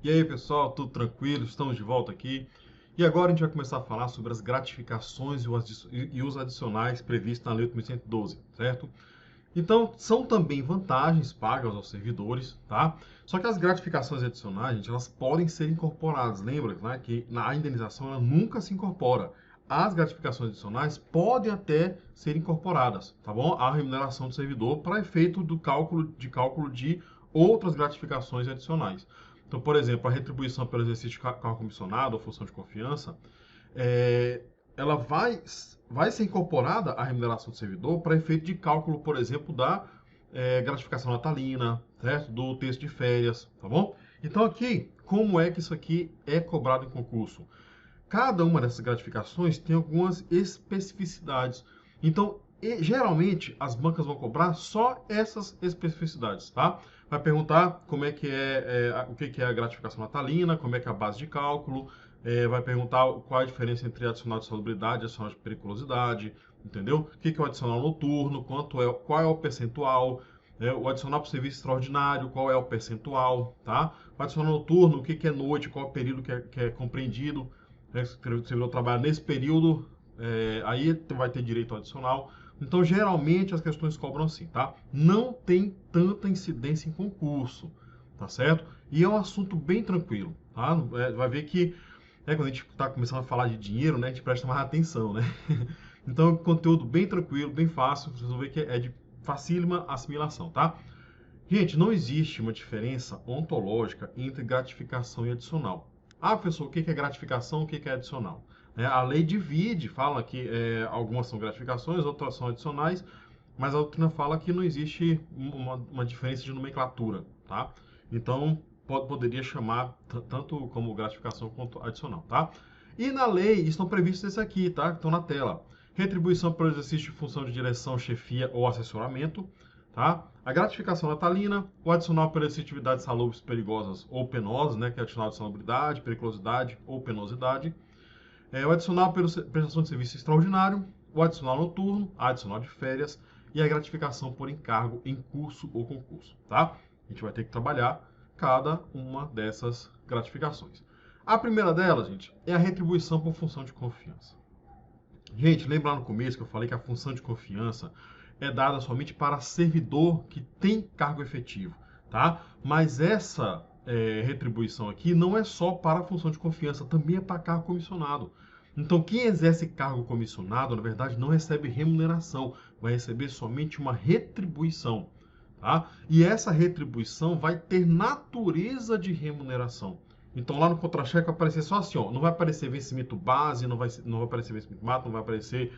E aí, pessoal, tudo tranquilo? Estamos de volta aqui. E agora a gente vai começar a falar sobre as gratificações e os adicionais previstos na Lei 8.112, certo? Então, são também vantagens pagas aos servidores, tá? Só que as gratificações adicionais, gente, elas podem ser incorporadas. Lembra, né, que na indenização ela nunca se incorpora. As gratificações adicionais podem até ser incorporadas, tá bom? À remuneração do servidor para efeito do cálculo de outras gratificações adicionais. Então, por exemplo, a retribuição pelo exercício de cargo comissionado ou função de confiança, é, ela vai ser incorporada à remuneração do servidor para efeito de cálculo, por exemplo, da gratificação natalina, certo? Do texto de férias, tá bom? Então aqui, como é que isso aqui é cobrado em concurso? Cada uma dessas gratificações tem algumas especificidades. Então, geralmente, as bancas vão cobrar só essas especificidades, tá? Vai perguntar como é que o que é a gratificação natalina, como é que é a base de cálculo, vai perguntar qual é a diferença entre adicional de salubridade e adicional de periculosidade, entendeu? O que é o adicional noturno, qual é o percentual, o adicional para o serviço extraordinário, qual é o percentual, tá? O adicional noturno, o que é noite, qual é o período que é compreendido, né? Se o servidor trabalha nesse período, aí vai ter direito ao adicional. Então, geralmente, as questões cobram assim, tá? Não tem tanta incidência em concurso, tá certo? E é um assunto bem tranquilo, tá? Vai ver que quando a gente está começando a falar de dinheiro, né, a gente presta mais atenção, né? Então, conteúdo bem tranquilo, bem fácil, vocês vão ver que é de facílima assimilação, tá? Gente, não existe uma diferença ontológica entre gratificação e adicional. Ah, professor, o que é gratificação, o que é adicional? A lei divide, fala que algumas são gratificações, outras são adicionais, mas a doutrina fala que não existe uma diferença de nomenclatura, tá? Então, poderia chamar tanto como gratificação quanto adicional, tá? E na lei estão previstos esse aqui, tá? Estão na tela. Retribuição pelo exercício de função de direção, chefia ou assessoramento, tá? A gratificação natalina, o adicional pela atividades salubres, perigosas ou penosas, né? Que é o adicional de salubridade, periculosidade ou penosidade. O adicional pela prestação de serviço extraordinário, o adicional noturno, a adicional de férias e a gratificação por encargo em curso ou concurso, tá? A gente vai ter que trabalhar cada uma dessas gratificações. A primeira delas, gente, é a retribuição por função de confiança. Gente, lembra lá no começo que eu falei que a função de confiança é dada somente para servidor que tem cargo efetivo, tá? Mas essa retribuição aqui não é só para a função de confiança, também é para cargo comissionado. Então, quem exerce cargo comissionado, na verdade, não recebe remuneração, vai receber somente uma retribuição, tá? E essa retribuição vai ter natureza de remuneração. Então lá no contra-cheque vai aparecer só assim, ó, não vai aparecer vencimento base, não vai aparecer vencimento mato, não vai aparecer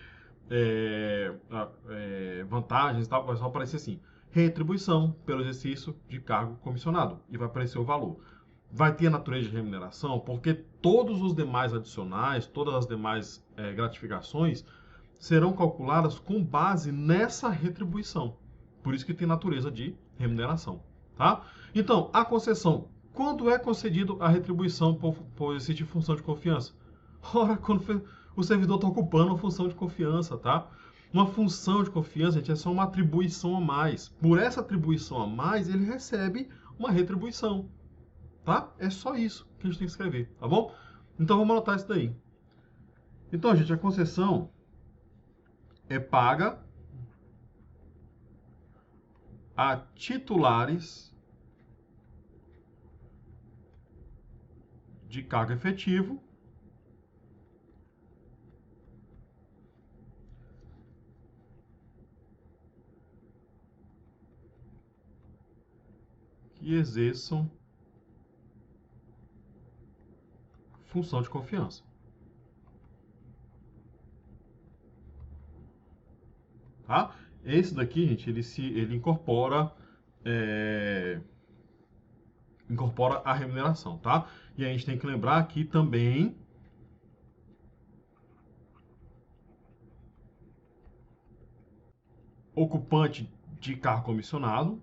vantagens e tal, vai só aparecer assim, retribuição pelo exercício de cargo comissionado e vai aparecer o valor. Vai ter a natureza de remuneração porque todos os demais adicionais, todas as demais gratificações serão calculadas com base nessa retribuição. Por isso que tem natureza de remuneração, tá? Então, a concessão. Quando é concedido a retribuição por exercício de função de confiança? Ora, quando o servidor está ocupando uma função de confiança, tá? Uma função de confiança, gente, é só uma atribuição a mais. Por essa atribuição a mais, ele recebe uma retribuição, tá? É só isso que a gente tem que escrever, tá bom? Então vamos anotar isso daí. Então, gente, a concessão é paga a titulares de cargo efetivo que exerçam função de confiança, tá? Esse daqui, gente, ele incorpora a remuneração, tá? E a gente tem que lembrar que também ocupante de cargo comissionado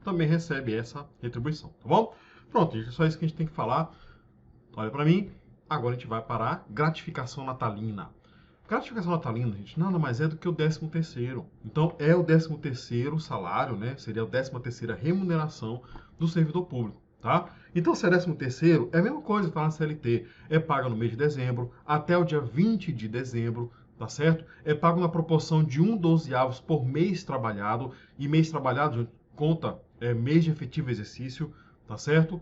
também recebe essa retribuição, tá bom? Pronto, gente, é só isso que a gente tem que falar. Olha para mim. Agora a gente vai para a gratificação natalina. Gratificação natalina, gente, nada mais é do que o 13º. Então, é o 13º salário, né? Seria a 13ª remuneração do servidor público, tá? Então, se é 13º, é a mesma coisa que tá na CLT. É paga no mês de dezembro, até o dia 20 de dezembro, tá certo? É pago na proporção de 1/12 por mês trabalhado. E mês trabalhado, gente, conta mês de efetivo exercício, tá certo?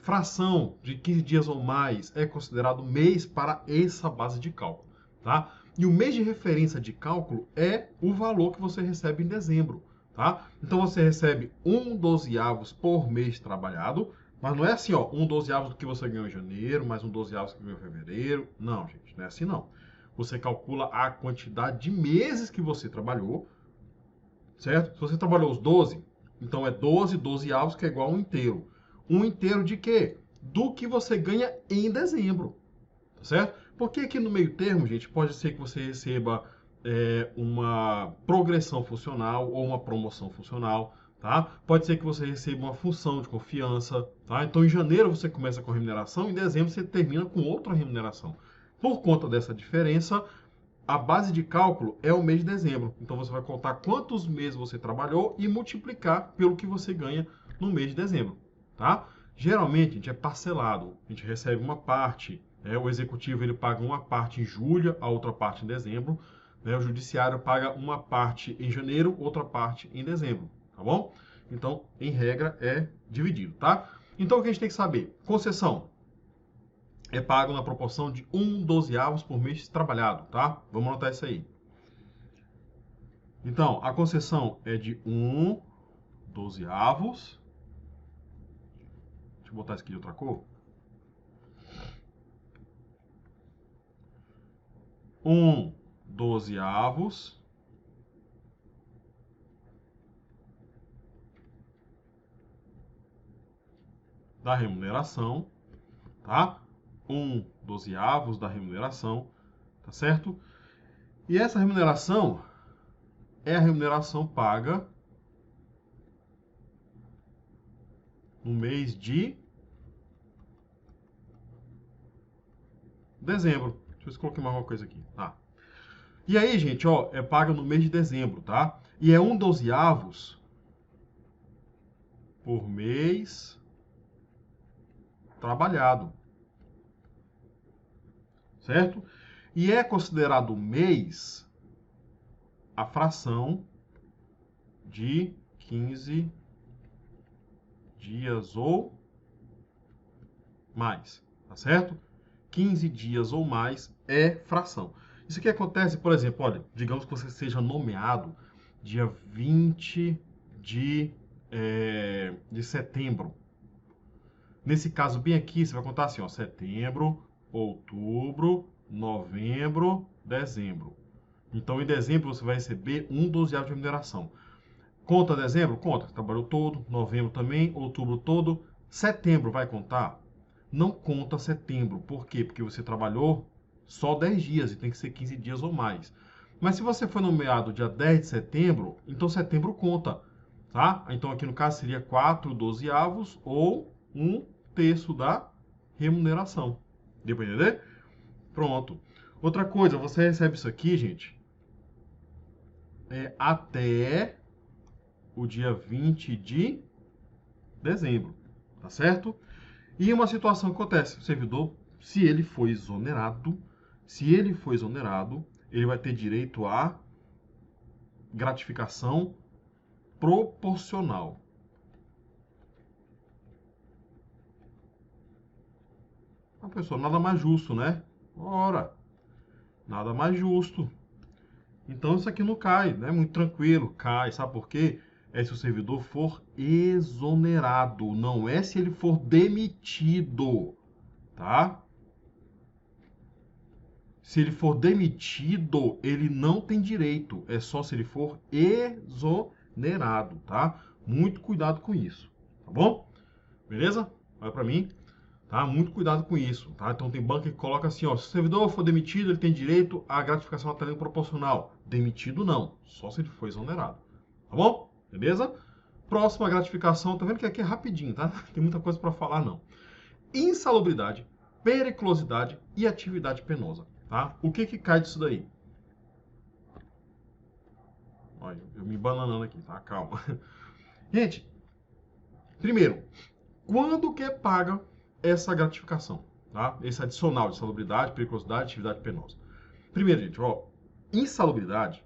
Fração de 15 dias ou mais é considerado mês para essa base de cálculo, tá? E o mês de referência de cálculo é o valor que você recebe em dezembro, tá? Então você recebe 1/12 por mês trabalhado, mas não é assim, ó, 1/12 do que você ganhou em janeiro, mais 1/12 do que ganhou em fevereiro. Não, gente, não é assim não. Você calcula a quantidade de meses que você trabalhou, certo? Se você trabalhou os 12, então é 12/12 que é igual a 1 inteiro. 1 inteiro de quê? Do que você ganha em dezembro, tá certo? Porque aqui no meio termo, gente, pode ser que você receba uma progressão funcional ou uma promoção funcional, tá? Pode ser que você receba uma função de confiança, tá? Então, em janeiro você começa com remuneração, em dezembro você termina com outra remuneração. Por conta dessa diferença, a base de cálculo é o mês de dezembro. Então, você vai contar quantos meses você trabalhou e multiplicar pelo que você ganha no mês de dezembro. Tá? Geralmente, a gente é parcelado. A gente recebe uma parte. O executivo ele paga uma parte em julho, a outra parte em dezembro. O judiciário paga uma parte em janeiro, outra parte em dezembro. Tá bom? Então, em regra, é dividido. Tá? Então, o que a gente tem que saber? Concessão é pago na proporção de 1/12 por mês trabalhado. Tá? Vamos anotar isso aí. Então, a concessão é de 1/12. Deixa eu botar isso aqui de outra cor. 1/12 da remuneração, tá? 1/12 da remuneração, tá certo? E essa remuneração é a remuneração paga no mês de dezembro. Deixa eu ver se eu coloquei mais uma coisa aqui. Tá. E aí, gente, ó, é paga no mês de dezembro, tá? E é 1/12 por mês trabalhado. Certo? E é considerado mês a fração de 15 dias ou mais, tá certo? 15 dias ou mais é fração. Isso aqui acontece, por exemplo, olha, digamos que você seja nomeado dia 20 de setembro. Nesse caso, bem aqui, você vai contar assim, ó, setembro, outubro, novembro, dezembro. Então, em dezembro, você vai receber 1/12 de remuneração. Conta dezembro? Conta. Trabalhou todo. Novembro também. Outubro todo. Setembro vai contar? Não conta setembro. Por quê? Porque você trabalhou só 10 dias e tem que ser 15 dias ou mais. Mas se você foi nomeado dia 10 de setembro, então setembro conta. Tá? Então aqui no caso seria 4/12 ou 1/3 da remuneração. Deu para entender? Pronto. Outra coisa, você recebe isso aqui, gente, até o dia 20 de dezembro, tá certo? E uma situação que acontece, o servidor, se ele for exonerado, ele vai ter direito a gratificação proporcional. A pessoa, nada mais justo, né? Ora, nada mais justo. Então isso aqui não cai, né? Muito tranquilo, cai. Sabe por quê? É se o servidor for exonerado, não é se ele for demitido, tá? Se ele for demitido, ele não tem direito, é só se ele for exonerado, tá? Muito cuidado com isso, tá bom? Beleza? Olha pra mim, tá? Muito cuidado com isso, tá? Então tem banco que coloca assim, ó, se o servidor for demitido, ele tem direito à gratificação natalina proporcional. Demitido não, só se ele for exonerado, tá bom? Beleza? Próxima gratificação, tá vendo que aqui é rapidinho, tá? Tem muita coisa para falar, não. Insalubridade, periculosidade e atividade penosa, tá? O que cai disso daí? Olha, eu me bananando aqui, tá? Calma. Gente, primeiro, quando que paga essa gratificação, tá? Esse adicional de insalubridade, periculosidade e atividade penosa. Primeiro, gente, ó, insalubridade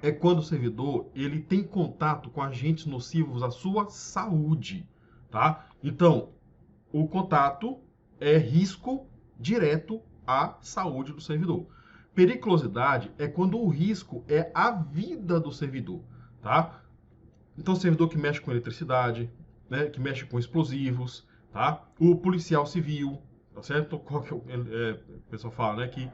é quando o servidor ele tem contato com agentes nocivos à sua saúde, tá? Então, o contato é risco direto à saúde do servidor. Periculosidade é quando o risco é a vida do servidor, tá? Então, o servidor que mexe com eletricidade, né, que mexe com explosivos, tá? O policial civil, tá certo? Qual que o pessoal fala, né, que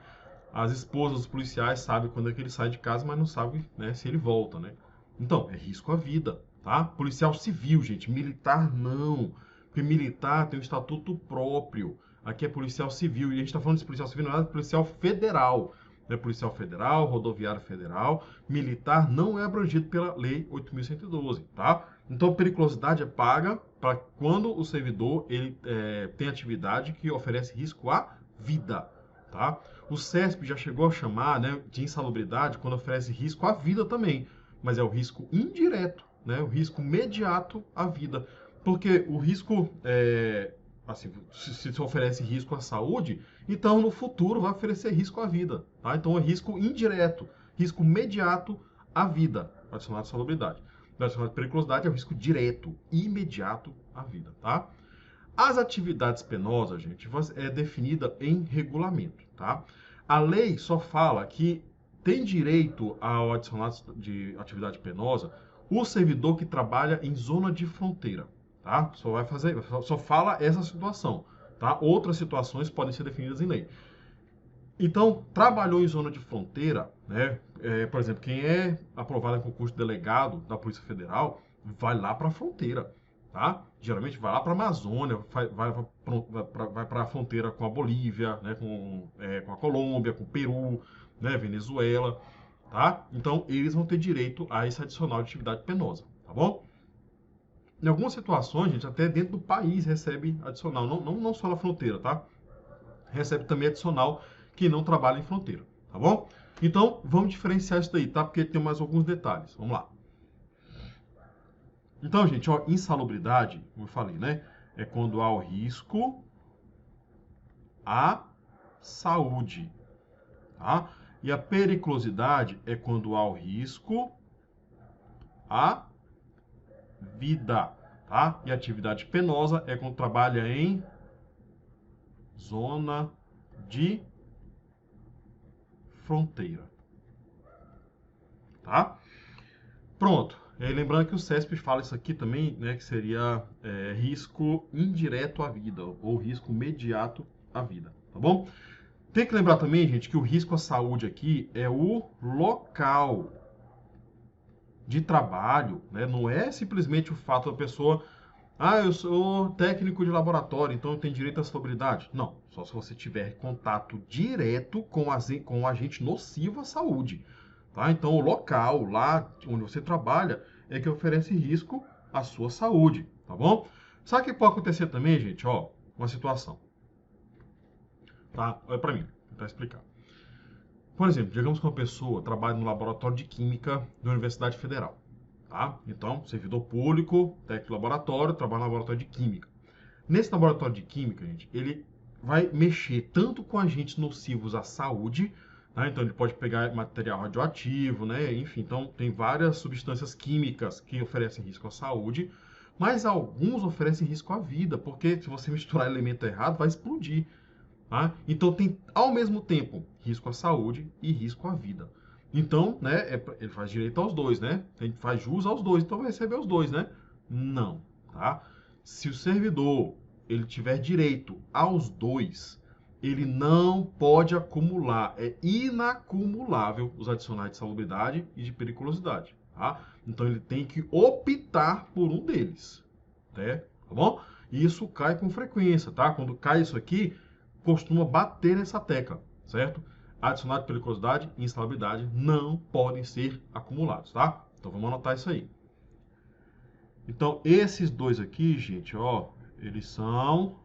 as esposas dos policiais sabem quando é que ele sai de casa, mas não sabem, né, se ele volta, né? Então, é risco à vida, tá? Policial civil, gente, militar não. Porque militar tem um estatuto próprio. Aqui é policial civil. E a gente está falando de policial civil, não é policial federal. É policial federal, rodoviário federal. Militar não é abrangido pela Lei 8.112, tá? Então, periculosidade é paga para quando o servidor ele tem atividade que oferece risco à vida, tá? O CESP já chegou a chamar, né, de insalubridade quando oferece risco à vida também, mas é o risco indireto, né, o risco imediato à vida. Porque o risco, assim, se oferece risco à saúde, então no futuro vai oferecer risco à vida. Tá? Então é risco indireto, risco imediato à vida, adicionado à salubridade. Adicionado à periculosidade é o risco direto, imediato à vida. Tá? As atividades penosas, gente, é definida em regulamento, tá? A lei só fala que tem direito ao adicionado de atividade penosa o servidor que trabalha em zona de fronteira, tá? Só fala essa situação, tá? Outras situações podem ser definidas em lei. Então, trabalhou em zona de fronteira, né? Por exemplo, quem é aprovado em concurso de delegado da Polícia Federal vai lá para a fronteira, tá? Geralmente vai lá para a Amazônia, vai para a fronteira com a Bolívia, né? Com a Colômbia, com o Peru, né? Venezuela, tá? Então, eles vão ter direito a esse adicional de atividade penosa, tá bom? Em algumas situações, gente, até dentro do país recebe adicional, não só na fronteira, tá? Recebe também adicional que não trabalha em fronteira, tá bom? Então, vamos diferenciar isso daí, tá? Porque tem mais alguns detalhes. Vamos lá. Então, gente, ó, insalubridade, como eu falei, né? É quando há o risco à saúde, tá? E a periculosidade é quando há o risco à vida, tá? E a atividade penosa é quando trabalha em zona de fronteira, tá? Pronto. Lembrando que o CESP fala isso aqui também, né, que seria risco indireto à vida, ou risco imediato à vida, tá bom? Tem que lembrar também, gente, que o risco à saúde aqui é o local de trabalho, né? Não é simplesmente o fato da pessoa, eu sou técnico de laboratório, então eu tenho direito à salubridade. Não, só se você tiver contato direto com o agente nocivo à saúde. Tá? Então, o local, lá onde você trabalha, é que oferece risco à sua saúde, tá bom? Sabe o que pode acontecer também, gente? Ó, uma situação. Tá? Olha para mim, vou tentar explicar. Por exemplo, digamos que uma pessoa trabalha no laboratório de química da Universidade Federal. Tá? Então, servidor público, técnico de laboratório, trabalha no laboratório de química. Nesse laboratório de química, gente, ele vai mexer tanto com agentes nocivos à saúde, né? Então ele pode pegar material radioativo, né? Enfim, então tem várias substâncias químicas que oferecem risco à saúde, mas alguns oferecem risco à vida, porque se você misturar elemento errado, vai explodir. Tá? Então tem ao mesmo tempo risco à saúde e risco à vida. Então, né, ele faz direito aos dois, né? Ele faz jus aos dois, então vai receber os dois, né? Não, tá? Se o servidor ele tiver direito aos dois, ele não pode acumular, é inacumulável os adicionais de salubridade e de periculosidade, tá? Então ele tem que optar por um deles, né? Tá bom? E isso cai com frequência, tá? Quando cai isso aqui, costuma bater nessa tecla, certo? Adicionado de periculosidade e insalubridade não podem ser acumulados, tá? Então vamos anotar isso aí. Então, esses dois aqui, gente, ó, eles são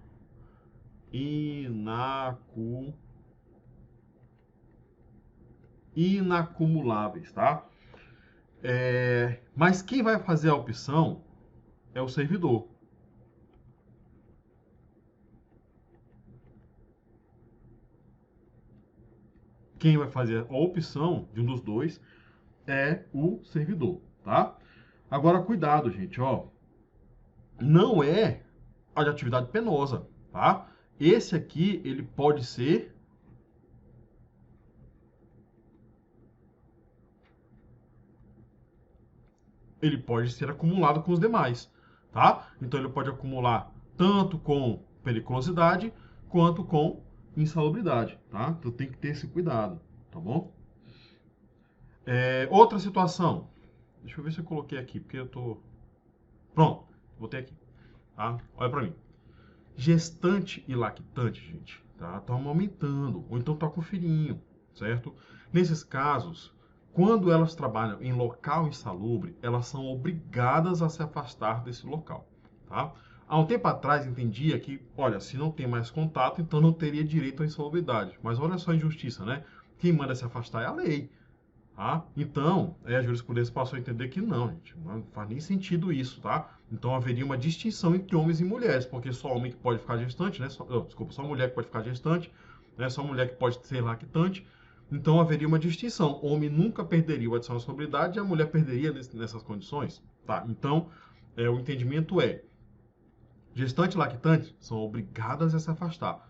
inacumuláveis, tá? Mas quem vai fazer a opção é o servidor. Quem vai fazer a opção de um dos dois é o servidor, tá? Agora, cuidado, gente, ó. Não é a de atividade penosa, tá? Esse aqui, ele pode ser acumulado com os demais, tá? Então ele pode acumular tanto com periculosidade quanto com insalubridade, tá? Então tem que ter esse cuidado, tá bom? Outra situação. Deixa eu ver se eu coloquei aqui, porque eu tô... Pronto, botei aqui, tá? Olha pra mim. Gestante e lactante, gente, tá? Estão amamentando, ou então tá com filhinho, certo? Nesses casos, quando elas trabalham em local insalubre, elas são obrigadas a se afastar desse local, tá? Há um tempo atrás entendia que, olha, se não tem mais contato, então não teria direito à insalubridade. Mas olha só a injustiça, né? Quem manda se afastar é a lei. Tá? Então, a jurisprudência passou a entender que não, gente, não faz nem sentido isso, tá? Então haveria uma distinção entre homens e mulheres, porque só homem que pode ficar gestante, né? Só mulher que pode ficar gestante, né? Só mulher que pode ser lactante. Então haveria uma distinção. O homem nunca perderia o adicional de salubridade e a mulher perderia nessas condições, tá? Então, o entendimento é: gestante e lactante são obrigadas a se afastar.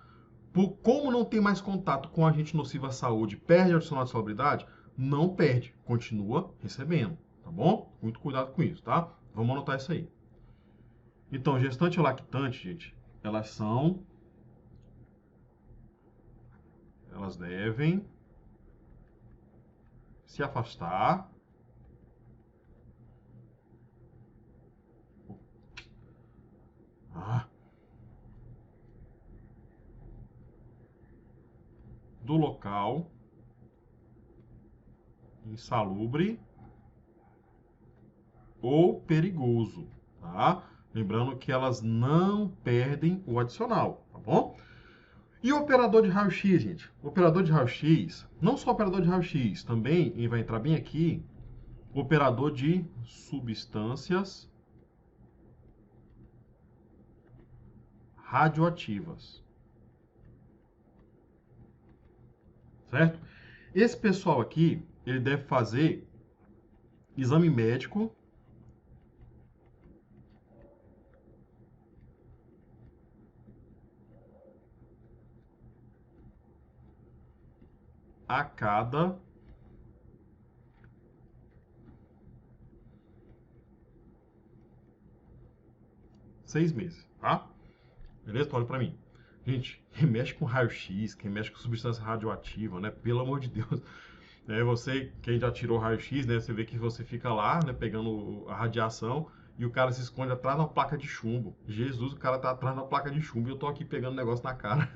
Como não tem mais contato com agente nocivo à saúde, perde o adicional de salubridade? Não perde, continua recebendo, tá bom? Muito cuidado com isso, tá? Vamos anotar isso aí. Então, gestante e lactante, gente, elas devem se afastar do local insalubre ou perigoso, tá? Lembrando que elas não perdem o adicional, tá bom? E o operador de raio-x, gente? O operador de raio-x, não só o operador de raio-x, também, e vai entrar bem aqui, o operador de substâncias radioativas. Certo? Esse pessoal aqui, ele deve fazer exame médico a cada 6 meses, tá? Beleza? Olha pra mim. Gente, quem mexe com raio-x, quem mexe com substância radioativa, né? Pelo amor de Deus. Você, quem já tirou raio-x, né? Você vê que você fica lá, né? Pegando a radiação e o cara se esconde atrás da placa de chumbo. Jesus, o cara tá atrás da placa de chumbo e eu tô aqui pegando negócio na cara,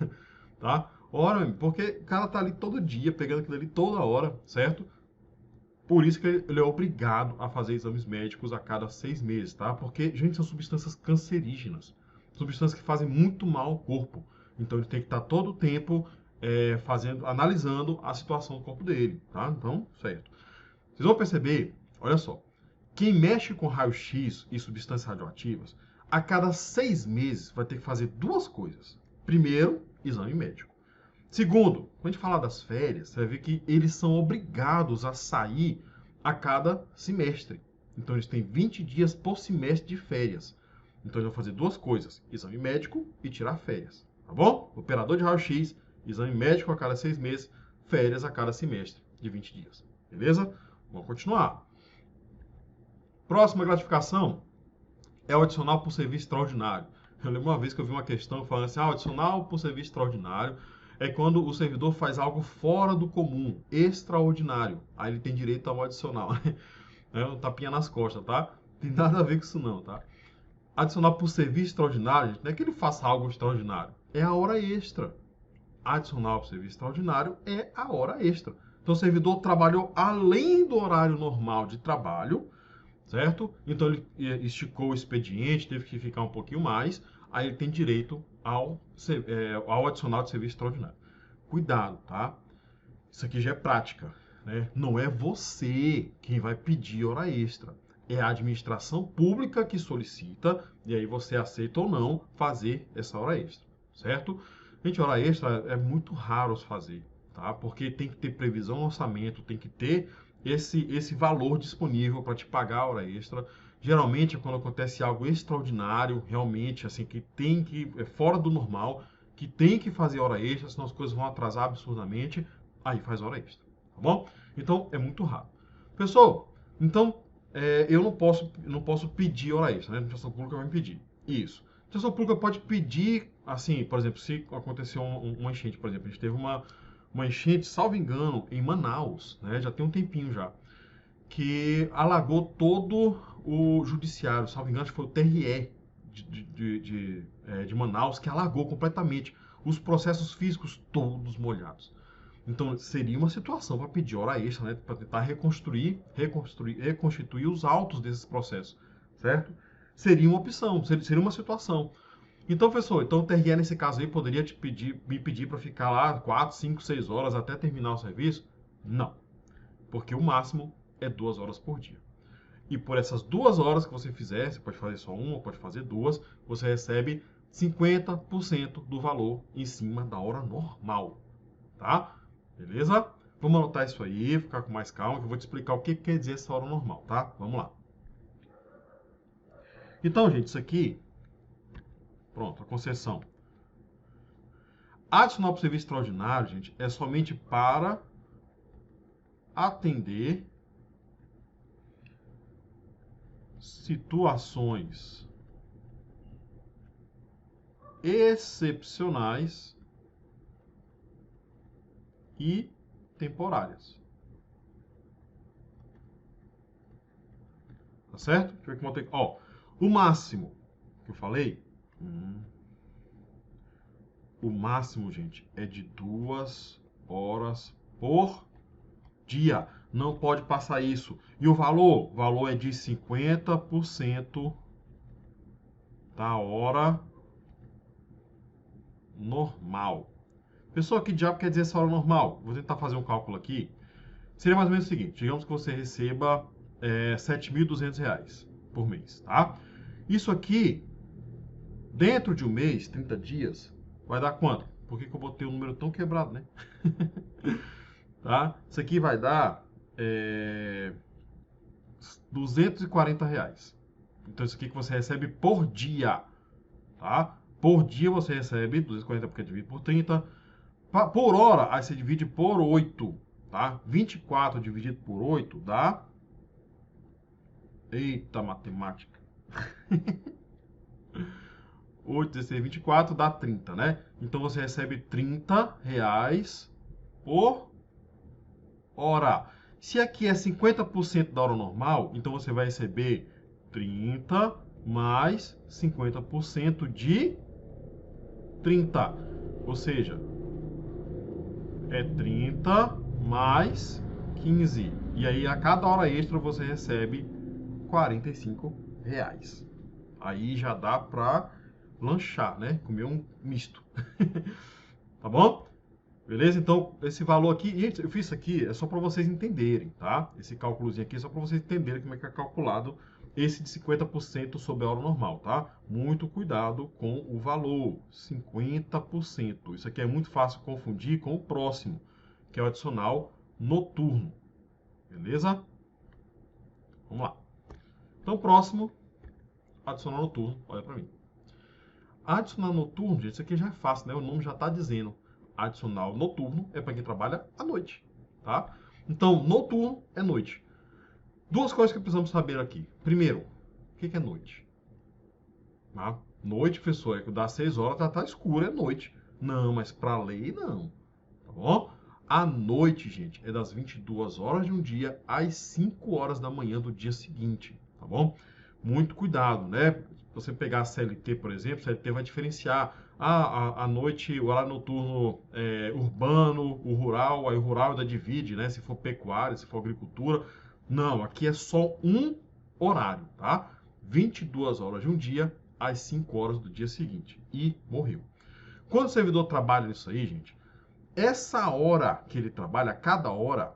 tá? Ora, porque o cara tá ali todo dia, pegando aquilo ali toda hora, certo? Por isso que ele é obrigado a fazer exames médicos a cada 6 meses, tá? Porque, gente, são substâncias cancerígenas. Substâncias que fazem muito mal ao corpo. Então ele tem que estar todo o tempo analisando a situação do corpo dele, tá? Então, certo. Vocês vão perceber, olha só, quem mexe com raio-x e substâncias radioativas, a cada 6 meses vai ter que fazer duas coisas. Primeiro, exame médico. Segundo, quando a gente falar das férias, você vai ver que eles são obrigados a sair a cada semestre. Então eles têm 20 dias por semestre de férias. Então eles vão fazer duas coisas: exame médico e tirar férias. Tá bom? Operador de raio-x, exame médico a cada 6 meses, férias a cada semestre de 20 dias. Beleza? Vamos continuar. Próxima gratificação é o adicional por serviço extraordinário. Eu lembro uma vez que eu vi uma questão falando assim: adicional por serviço extraordinário é quando o servidor faz algo fora do comum, extraordinário. Aí ele tem direito ao adicional. É um tapinha nas costas, tá? Tem nada a ver com isso não, tá? Adicional por serviço extraordinário, não é que ele faça algo extraordinário, é a hora extra. Adicional por serviço extraordinário é a hora extra. Então o servidor trabalhou além do horário normal de trabalho, certo? Então ele esticou o expediente, teve que ficar um pouquinho mais, aí ele tem direito ao adicional de serviço extraordinário. Cuidado, tá? Isso aqui já é prática, né? Não é você quem vai pedir hora extra. É a administração pública que solicita, e aí você aceita ou não fazer essa hora extra, certo? Gente, hora extra é muito raro se fazer, tá? Porque tem que ter previsão no orçamento, tem que ter esse valor disponível para te pagar a hora extra. Geralmente é quando acontece algo extraordinário, realmente, assim, que tem que, é fora do normal, que tem que fazer hora extra, senão as coisas vão atrasar absurdamente, aí faz hora extra, tá bom? Então, é muito raro. Pessoal, então, eu não posso pedir hora extra, né? A administração pública vai me pedir. Isso. A administração pública pode pedir, assim, por exemplo, se aconteceu uma enchente, por exemplo, a gente teve uma enchente, salvo engano, em Manaus, né? Já tem um tempinho já, que alagou todo o judiciário, salvo engano, acho que foi o TRE de Manaus, que alagou completamente os processos físicos todos molhados. Então, seria uma situação para pedir hora extra, né? Para tentar reconstituir os autos desses processos, certo? Seria uma opção, seria uma situação. Então, professor, então o TRE nesse caso aí poderia me pedir para ficar lá 4, 5, 6 horas até terminar o serviço? Não, porque o máximo é 2 horas por dia. E por essas 2 horas que você fizer, você pode fazer só uma, pode fazer duas, você recebe 50% do valor em cima da hora normal, tá? Beleza? Vamos anotar isso aí, ficar com mais calma, que eu vou te explicar o que quer dizer essa hora normal, tá? Vamos lá. Então, gente, isso aqui, pronto, a concessão. Adicional para o serviço extraordinário, gente, é somente para atender situações excepcionais e temporárias. Tá certo? Deixa eu ver como eu tenho. Ó, o máximo que eu falei. O máximo, gente, é de 2 horas por dia. Não pode passar isso. E o valor? O valor é de 50% da hora normal. Pessoal, que diabo quer dizer essa hora normal? Vou tentar fazer um cálculo aqui. Seria mais ou menos o seguinte: digamos que você receba R$ 7.200 por mês, tá? Isso aqui, dentro de um mês, 30 dias, vai dar quanto? Por que eu botei um número tão quebrado, né? Tá? Isso aqui vai dar R$ 240. Então, isso aqui que você recebe por dia, tá? Por dia você recebe 240 porque divide por 30. Por hora, aí você divide por 8, tá? 24 dividido por 8 dá... Eita, matemática. 8, 16, 24 dá 30, né? Então você recebe R$ 30 por hora. Se aqui é 50% da hora normal, então você vai receber 30 mais 50% de 30. Ou seja, é 30 mais 15. E aí a cada hora extra você recebe R$ 45. Aí já dá pra lanchar, né? Comer um misto. Tá bom? Beleza? Então, esse valor aqui, gente, eu fiz isso aqui é só para vocês entenderem, tá? Esse cálculozinho aqui é só para vocês entenderem como é que é calculado esse de 50% sobre a hora normal, tá? Muito cuidado com o valor, 50%. Isso aqui é muito fácil confundir com o próximo, que é o adicional noturno. Beleza? Vamos lá. Então, próximo, adicional noturno, olha para mim. Adicional noturno, gente, isso aqui já é fácil, né? O nome já está dizendo. Adicional noturno é para quem trabalha à noite, tá? Então, noturno é noite. Duas coisas que precisamos saber aqui. Primeiro, o que é noite? Tá? Noite, pessoal, é que das 6 horas tá escuro, é noite. Não, mas para a lei não, tá bom? A noite, gente, é das 22 horas de um dia às 5 horas da manhã do dia seguinte, tá bom? Muito cuidado, né? Se você pegar a CLT, por exemplo, a CLT vai diferenciar à noite, o horário noturno urbano, o rural, aí o rural ainda divide, né? Se for pecuária, se for agricultura. Não, aqui é só um horário, tá? 22 horas de um dia às 5 horas do dia seguinte. E morreu. Quando o servidor trabalha nisso aí, gente, essa hora que ele trabalha, cada hora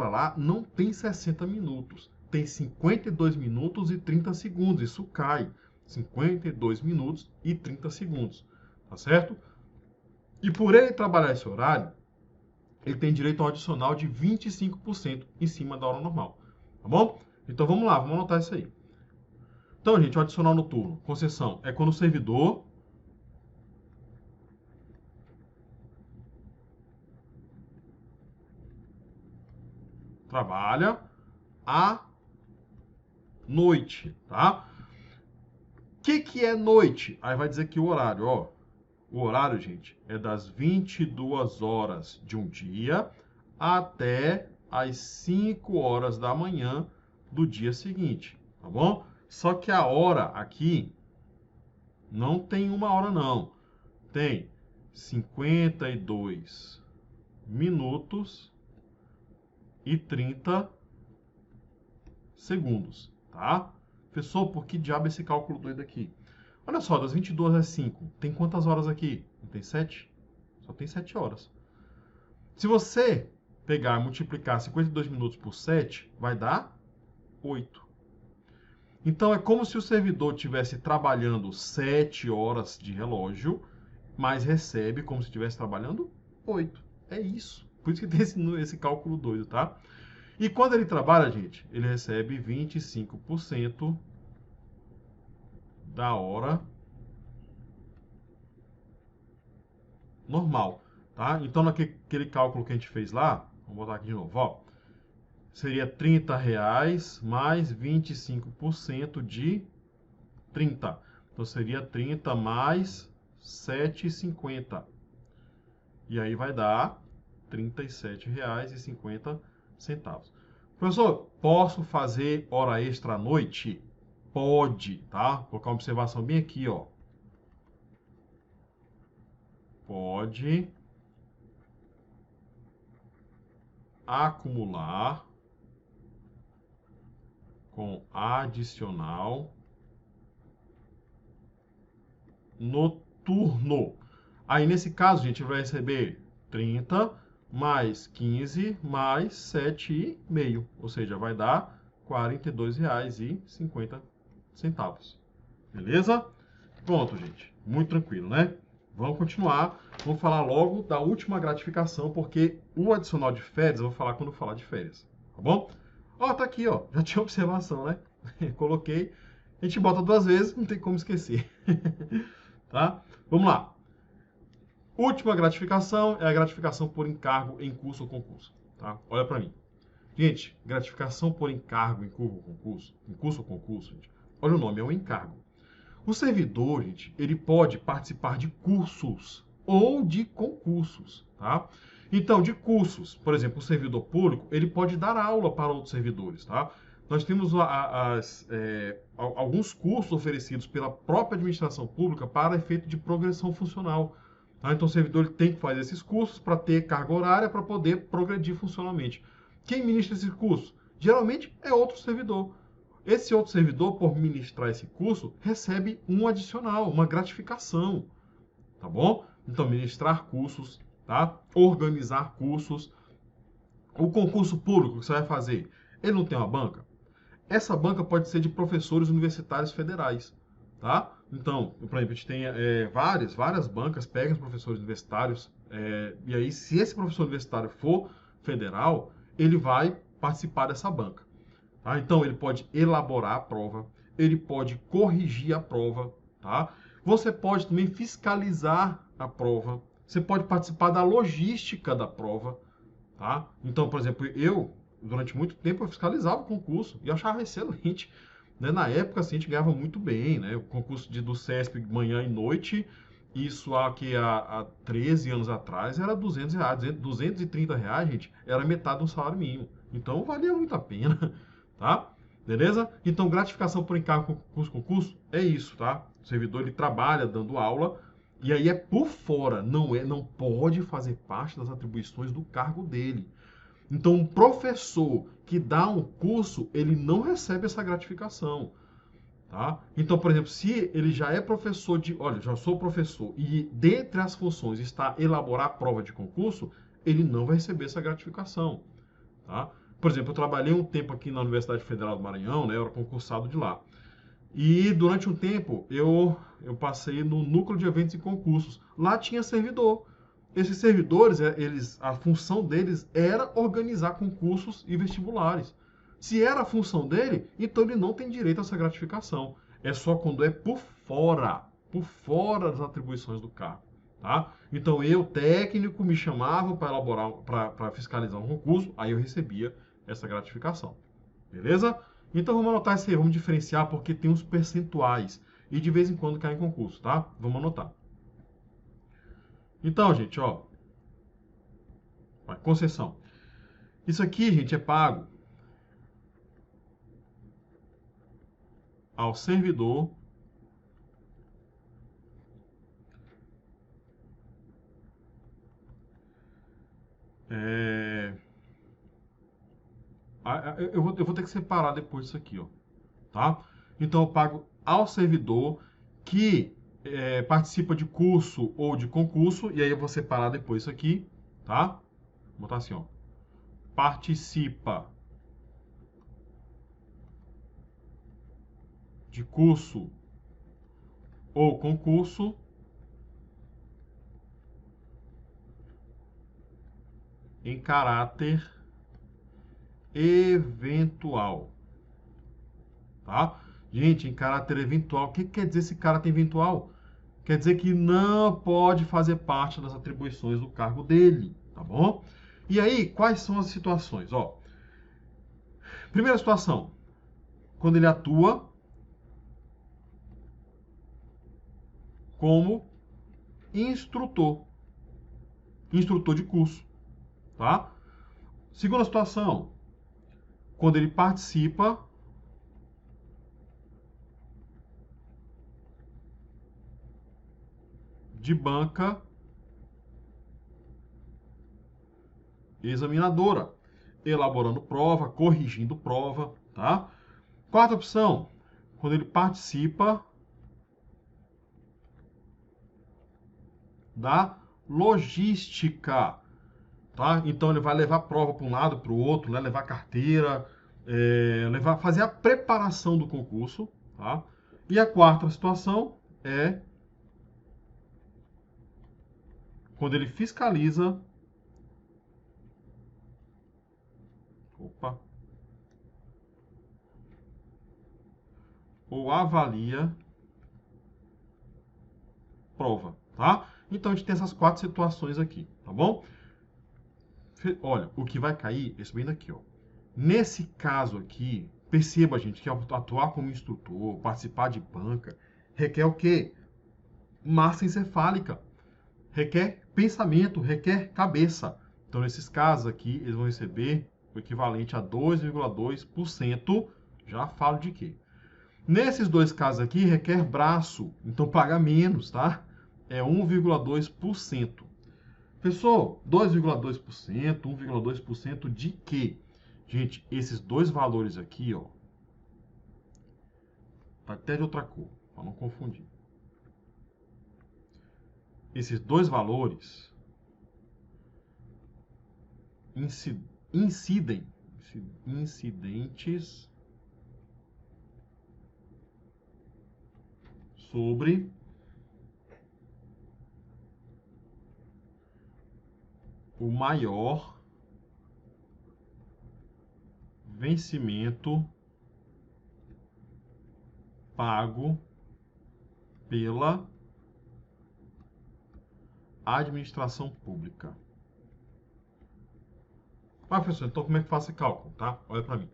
lá não tem 60 minutos. Tem 52 minutos e 30 segundos. Isso cai. 52 minutos e 30 segundos. Tá certo? E por ele trabalhar esse horário, ele tem direito a um adicional de 25% em cima da hora normal. Tá bom? Então vamos lá, vamos anotar isso aí. Então, gente, o adicional noturno, concessão, é quando o servidor trabalha à noite, tá? O que é noite? Aí vai dizer que o horário, ó. O horário, gente, é das 22 horas de um dia até as 5 horas da manhã do dia seguinte, tá bom? Só que a hora aqui não tem uma hora, não. Tem 52 minutos e 30 segundos, tá? Professor, por que diabo esse cálculo doido aqui? Olha só, das 22 às 5, tem quantas horas aqui? Não tem 7? Só tem 7 horas. Se você pegar e multiplicar 52 minutos por 7, vai dar 8. Então é como se o servidor estivesse trabalhando 7 horas de relógio, mas recebe como se estivesse trabalhando 8. É isso. Por isso que tem esse cálculo doido, tá? E quando ele trabalha, gente, ele recebe 25% da hora normal, tá? Então, naquele cálculo que a gente fez lá, vamos botar aqui de novo, ó, seria R$ 30 mais 25% de 30. Então, seria 30 mais 7,50. E aí vai dar R$ 37,50. Professor, posso fazer hora extra à noite? Pode, tá? Vou colocar uma observação bem aqui, ó. Pode acumular com adicional noturno. Aí, nesse caso, a gente vai receber 30 mais 15 mais 7,5. Ou seja, vai dar R$ 42,50. Beleza? Pronto, gente. Muito tranquilo, né? Vamos continuar. Vamos falar logo da última gratificação, porque o adicional de férias eu vou falar quando falar de férias. Tá bom? Ó, tá aqui, ó. Já tinha observação, né? Coloquei. A gente bota 2 vezes, não tem como esquecer. Tá? Vamos lá. Última gratificação é a gratificação por encargo em curso ou concurso. Tá? Olha para mim. Gente, gratificação por encargo em curso ou concurso, gente, olha o nome, é um encargo. O servidor, gente, ele pode participar de cursos ou de concursos, tá? Então, de cursos, por exemplo, o servidor público, ele pode dar aula para outros servidores, tá? Nós temos alguns cursos oferecidos pela própria administração pública para efeito de progressão funcional. Tá? Então, o servidor ele tem que fazer esses cursos para ter carga horária para poder progredir funcionalmente. Quem ministra esse curso? Geralmente é outro servidor. Esse outro servidor, por ministrar esse curso, recebe um adicional, uma gratificação, tá bom? Então, ministrar cursos, tá? Organizar cursos. O concurso público que você vai fazer, ele não tem uma banca? Essa banca pode ser de professores universitários federais, tá? Então, por exemplo, a gente tem várias bancas, pegam os professores universitários, e aí, se esse professor universitário for federal, ele vai participar dessa banca. Tá? Então, ele pode elaborar a prova, ele pode corrigir a prova, tá? Você pode também fiscalizar a prova, você pode participar da logística da prova, tá? Então, por exemplo, durante muito tempo, eu fiscalizava o concurso e achava excelente. Né? Na época, assim, a gente ganhava muito bem, né? O concurso do CESP manhã e noite, isso aqui há 13 anos atrás, era R$ 200, R$ 230, gente, era metade do salário mínimo. Então, valia muito a pena. Tá? Beleza? Então, gratificação por encargo concurso é isso, tá? O servidor ele trabalha dando aula e aí é por fora, não pode fazer parte das atribuições do cargo dele. Então, um professor que dá um curso, ele não recebe essa gratificação. Tá? Então, por exemplo, se ele já é professor de, olha, já sou professor e dentre as funções está elaborar a prova de concurso, ele não vai receber essa gratificação. Tá? Por exemplo, eu trabalhei um tempo aqui na Universidade Federal do Maranhão, né, eu era concursado de lá. E durante um tempo eu passei no núcleo de eventos e concursos. Lá tinha servidor. Esses servidores, a função deles era organizar concursos e vestibulares. Se era a função dele, então ele não tem direito a essa gratificação. É só quando é por fora das atribuições do cargo. Tá? Então eu, técnico, me chamavam para elaborar, para fiscalizar um concurso, aí eu recebia essa gratificação. Beleza? Então vamos anotar isso aí, vamos diferenciar porque tem uns percentuais e de vez em quando cai em concurso, tá? Vamos anotar. Então, gente, ó, concessão. Isso aqui, gente, é pago ao servidor eu vou ter que separar depois isso aqui, ó, tá? Então eu pago ao servidor que participa de curso ou de concurso, e aí eu vou separar depois isso aqui, tá? Vou botar assim, ó. Participa de curso ou concurso em caráter eventual, tá? Gente, em caráter eventual, o que quer dizer esse caráter eventual? Quer dizer que não pode fazer parte das atribuições do cargo dele, tá bom? E aí, quais são as situações? Ó, primeira situação, quando ele atua como instrutor de curso, tá? Segunda situação, quando ele participa de banca examinadora, elaborando prova, corrigindo prova, tá? Quarta opção, quando ele participa da logística, tá? Então ele vai levar prova para um lado, para o outro, né? Levar carteira, fazer a preparação do concurso, tá? E a quarta situação é quando ele fiscaliza, ou avalia prova, tá? Então a gente tem essas quatro situações aqui, tá bom? Olha, o que vai cair, esse bem daqui, ó. Nesse caso aqui, perceba, gente, que atuar como instrutor, participar de banca, requer o quê? Massa encefálica. Requer pensamento, requer cabeça. Então, nesses casos aqui, eles vão receber o equivalente a 2,2%. Já falo de quê? Nesses dois casos aqui, requer braço. Então, paga menos, tá? É 1,2%. Pessoal, 2,2%, 1,2% de quê? Gente, esses dois valores aqui, ó, tá até de outra cor, para não confundir. Esses dois valores incidentes sobre o maior vencimento pago pela administração pública. Ah, professor, então como é que faz esse cálculo, tá? Olha para mim.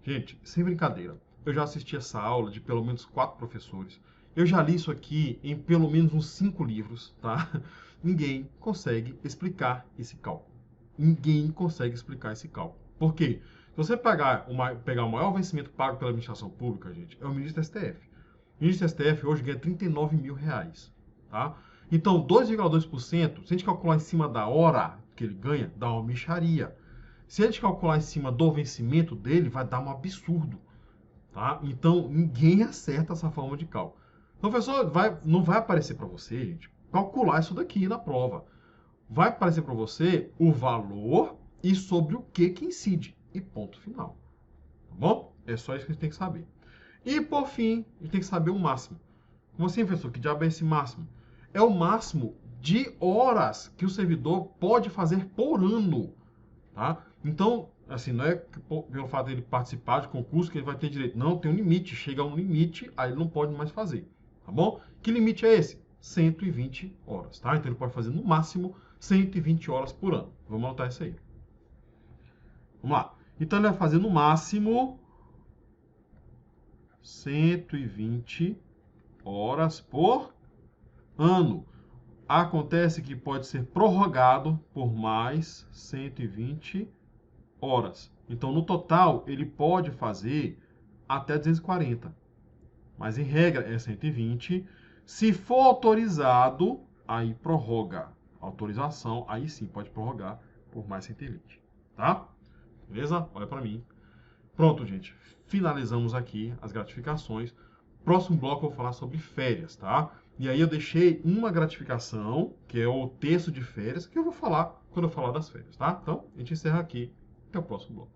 Gente, sem brincadeira, eu já assisti essa aula de pelo menos 4 professores. Eu já li isso aqui em pelo menos uns 5 livros, tá? Ninguém consegue explicar esse cálculo. Ninguém consegue explicar esse cálculo. Por quê? Se você pegar o maior vencimento pago pela administração pública, gente, é o ministro do STF. O ministro do STF hoje ganha 39 mil reais, tá? Então, 2,2%, se a gente calcular em cima da hora que ele ganha, dá uma mixaria. Se a gente calcular em cima do vencimento dele, vai dar um absurdo, tá? Então, ninguém acerta essa forma de cálculo. Então, professor, não vai aparecer para você, gente, calcular isso daqui na prova. Vai aparecer para você o valor e sobre o que incide. E ponto final. Tá bom? É só isso que a gente tem que saber. E, por fim, a gente tem que saber o máximo. Como assim, professor? Que diabo é esse máximo? É o máximo de horas que o servidor pode fazer por ano. Tá? Então, assim, não é pelo fato de ele participar de concurso que ele vai ter direito. Não, tem um limite. Chega a um limite, aí ele não pode mais fazer. Tá bom? Que limite é esse? 120 horas. Tá? Então, ele pode fazer no máximo 120 horas por ano. Vamos anotar isso aí. Vamos lá. Então, ele vai fazer no máximo 120 horas por ano. Acontece que pode ser prorrogado por mais 120 horas. Então, no total, ele pode fazer até 240. Mas, em regra, é 120. Se for autorizado, aí prorroga. Autorização, aí sim pode prorrogar por mais 120. Tá? Beleza? Olha para mim. Pronto, gente. Finalizamos aqui as gratificações. Próximo bloco eu vou falar sobre férias, tá? E aí eu deixei uma gratificação, que é o terço de férias, que eu vou falar quando eu falar das férias, tá? Então, a gente encerra aqui. Até o próximo bloco.